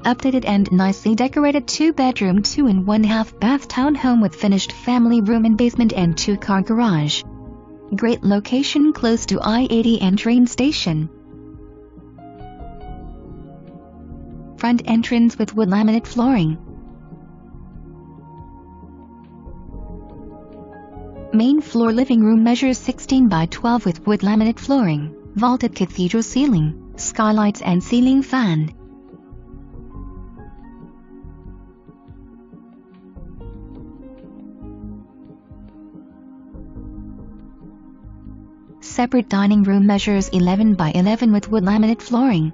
updated and nicely decorated 2-bedroom 2.5 bath townhome with finished family room and basement and 2-car garage. Great location close to I-80 and train station. Front entrance with wood laminate flooring. Main floor living room measures 16 by 12 with wood laminate flooring, vaulted cathedral ceiling, skylights and ceiling fan. Separate dining room measures 11 by 11 with wood laminate flooring.